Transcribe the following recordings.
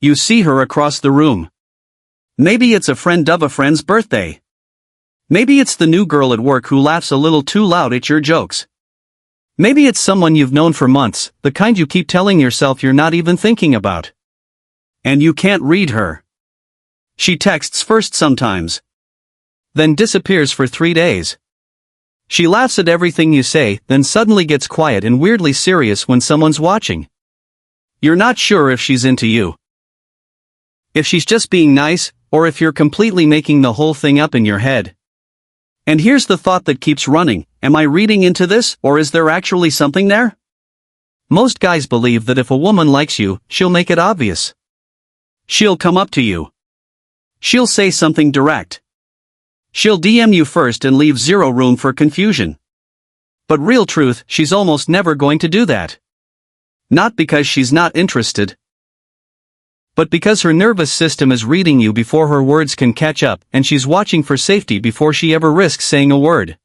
You see her across the room. Maybe it's a friend of a friend's birthday. Maybe it's the new girl at work who laughs a little too loud at your jokes. Maybe it's someone you've known for months, the kind you keep telling yourself you're not even thinking about. And you can't read her. She texts first sometimes. Then disappears for 3 days. She laughs at everything you say, then suddenly gets quiet and weirdly serious when someone's watching. You're not sure if she's into you. If she's just being nice, or if you're completely making the whole thing up in your head. And here's the thought that keeps running, am I reading into this, or is there actually something there? Most guys believe that if a woman likes you, she'll make it obvious. She'll come up to you. She'll say something direct. She'll DM you first and leave zero room for confusion. But real truth, she's almost never going to do that. Not because she's not interested, but because her nervous system is reading you before her words can catch up, and she's watching for safety before she ever risks saying a word.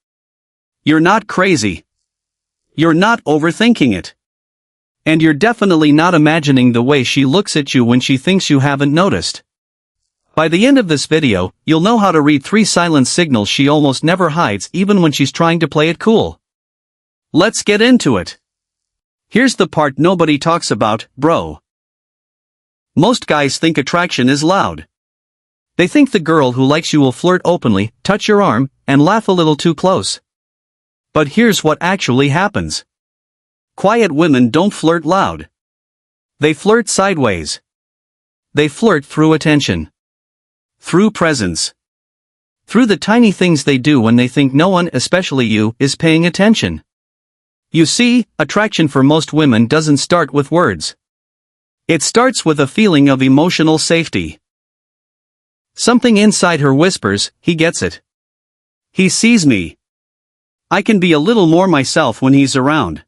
You're not crazy. You're not overthinking it. And you're definitely not imagining the way she looks at you when she thinks you haven't noticed. By the end of this video, you'll know how to read 3 silent signals she almost never hides even when she's trying to play it cool. Let's get into it. Here's the part nobody talks about, bro. Most guys think attraction is loud. They think the girl who likes you will flirt openly, touch your arm, and laugh a little too close. But here's what actually happens. Quiet women don't flirt loud. They flirt sideways. They flirt through attention. Through presence. Through the tiny things they do when they think no one, especially you, is paying attention. You see, attraction for most women doesn't start with words. It starts with a feeling of emotional safety. Something inside her whispers, he gets it. He sees me. I can be a little more myself when he's around.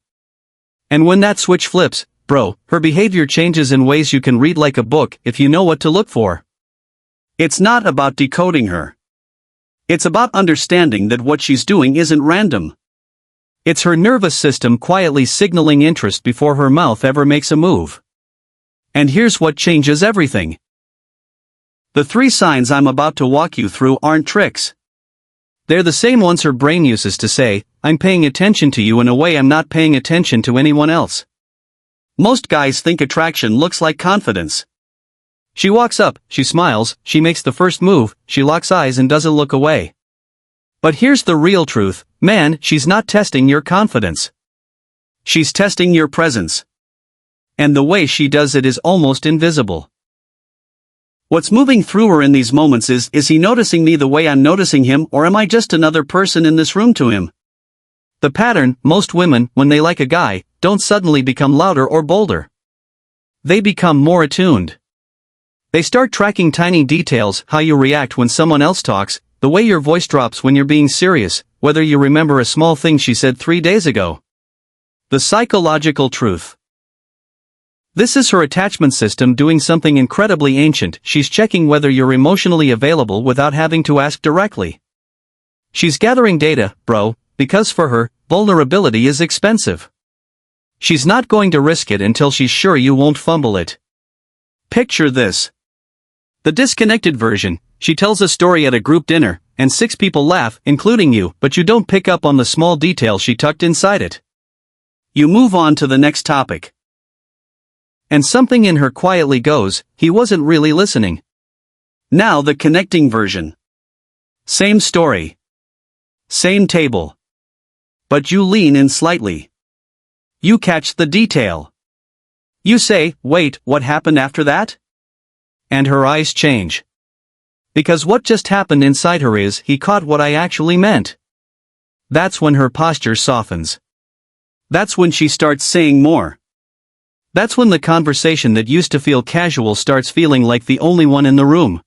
And when that switch flips, bro, her behavior changes in ways you can read like a book if you know what to look for. It's not about decoding her. It's about understanding that what she's doing isn't random. It's her nervous system quietly signaling interest before her mouth ever makes a move. And here's what changes everything. The 3 signs I'm about to walk you through aren't tricks. They're the same ones her brain uses to say, I'm paying attention to you in a way I'm not paying attention to anyone else. Most guys think attraction looks like confidence. She walks up, she smiles, she makes the first move, she locks eyes and doesn't look away. But here's the real truth, man, she's not testing your confidence. She's testing your presence. And the way she does it is almost invisible. What's moving through her in these moments is he noticing me the way I'm noticing him, or am I just another person in this room to him? The pattern, most women, when they like a guy, don't suddenly become louder or bolder. They become more attuned. They start tracking tiny details, how you react when someone else talks, the way your voice drops when you're being serious, whether you remember a small thing she said 3 days ago. The psychological truth. This is her attachment system doing something incredibly ancient. She's checking whether you're emotionally available without having to ask directly. She's gathering data, bro, because for her, vulnerability is expensive. She's not going to risk it until she's sure you won't fumble it. Picture this. The disconnected version. She tells a story at a group dinner, and 6 people laugh, including you, but you don't pick up on the small detail she tucked inside it. You move on to the next topic. And something in her quietly goes, he wasn't really listening. Now the connecting version. Same story. Same table. But you lean in slightly. You catch the detail. You say, wait, what happened after that? And her eyes change. Because what just happened inside her is, he caught what I actually meant. That's when her posture softens. That's when she starts saying more. That's when the conversation that used to feel casual starts feeling like the only one in the room.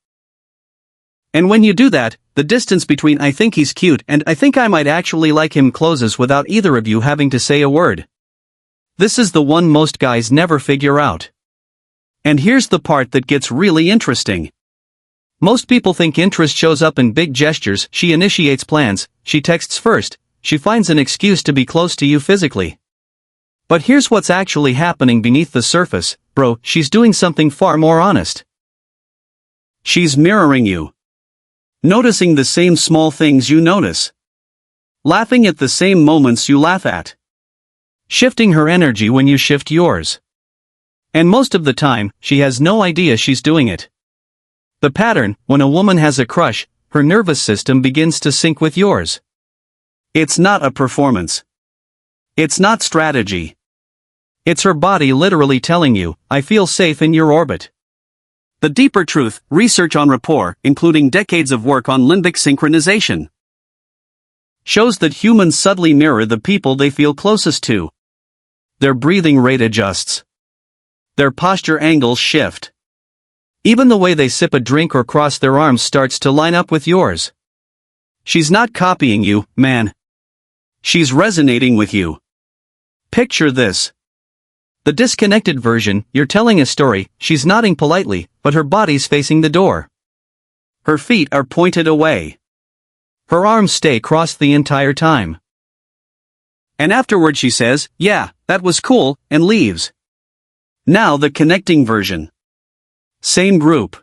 And when you do that, the distance between I think he's cute and I think I might actually like him closes without either of you having to say a word. This is the one most guys never figure out. And here's the part that gets really interesting. Most people think interest shows up in big gestures. She initiates plans, she texts first, she finds an excuse to be close to you physically. But here's what's actually happening beneath the surface. bro, she's doing something far more honest. She's mirroring you. Noticing the same small things you notice. Laughing at the same moments you laugh at. Shifting her energy when you shift yours. And most of the time, she has no idea she's doing it. The pattern: when a woman has a crush, her nervous system begins to sync with yours. It's not a performance. It's not strategy. It's her body literally telling you, I feel safe in your orbit. The deeper truth: research on rapport, including decades of work on limbic synchronization, shows that humans subtly mirror the people they feel closest to. Their breathing rate adjusts. Their posture angles shift. Even the way they sip a drink or cross their arms starts to line up with yours. She's not copying you, man. She's resonating with you. Picture this. The disconnected version: you're telling a story, she's nodding politely, but her body's facing the door. Her feet are pointed away. Her arms stay crossed the entire time. And afterward she says, yeah, that was cool, and leaves. Now the connecting version. Same group.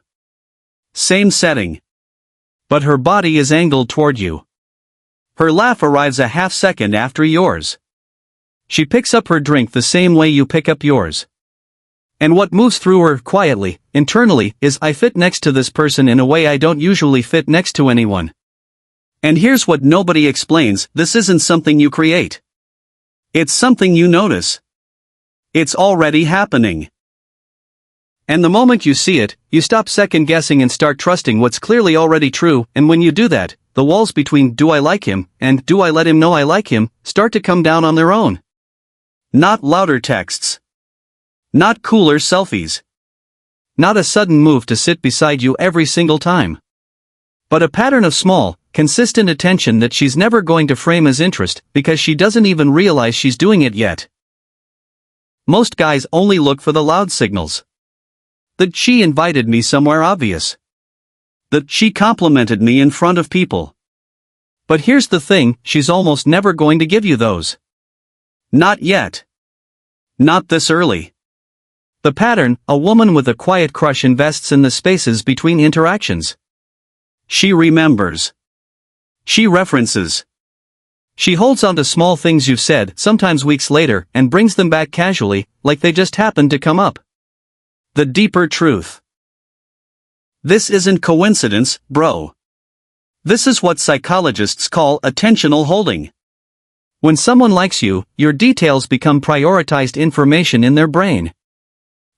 Same setting. But her body is angled toward you. Her laugh arrives a half second after yours. She picks up her drink the same way you pick up yours. And what moves through her, quietly, internally, is, I fit next to this person in a way I don't usually fit next to anyone. And here's what nobody explains: this isn't something you create. It's something you notice. It's already happening. And the moment you see it, you stop second-guessing and start trusting what's clearly already true, and when you do that, the walls between do I like him and do I let him know I like him start to come down on their own. Not louder texts. Not cooler selfies. Not a sudden move to sit beside you every single time. But a pattern of small, consistent attention that she's never going to frame as interest, because she doesn't even realize she's doing it yet. Most guys only look for the loud signals. That she invited me somewhere obvious. That she complimented me in front of people. But here's the thing: she's almost never going to give you those. Not yet. Not this early. The pattern: a woman with a quiet crush invests in the spaces between interactions. She remembers. She references. She holds on to small things you've said, sometimes weeks later, and brings them back casually, like they just happened to come up. The deeper truth. This isn't coincidence, bro. This is what psychologists call attentional holding. When someone likes you, your details become prioritized information in their brain.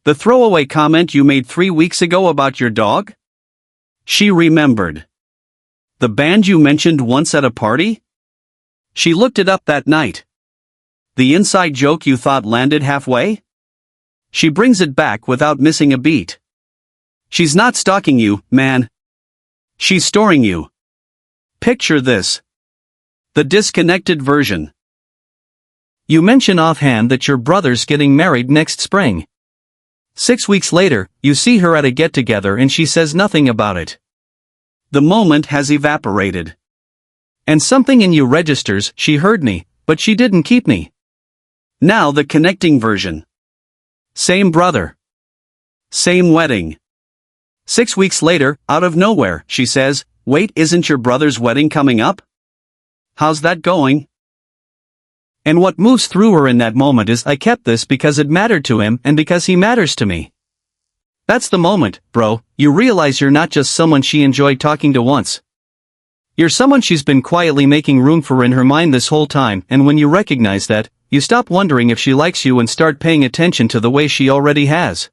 The throwaway comment you made 3 weeks ago about your dog? She remembered. The band you mentioned once at a party? She looked it up that night. The inside joke you thought landed halfway? She brings it back without missing a beat. She's not stalking you, man. She's storing you. Picture this. The disconnected version. You mention offhand that your brother's getting married next spring. 6 weeks later, you see her at a get-together and she says nothing about it. The moment has evaporated. And something in you registers, she heard me, but she didn't keep me. Now the connecting version. Same brother. Same wedding. 6 weeks later, out of nowhere, she says, wait, isn't your brother's wedding coming up? How's that going? And what moves through her in that moment is, I kept this because it mattered to him and because he matters to me. That's the moment, bro, you realize you're not just someone she enjoyed talking to once. You're someone she's been quietly making room for in her mind this whole time, and when you recognize that, you stop wondering if she likes you and start paying attention to the way she already has.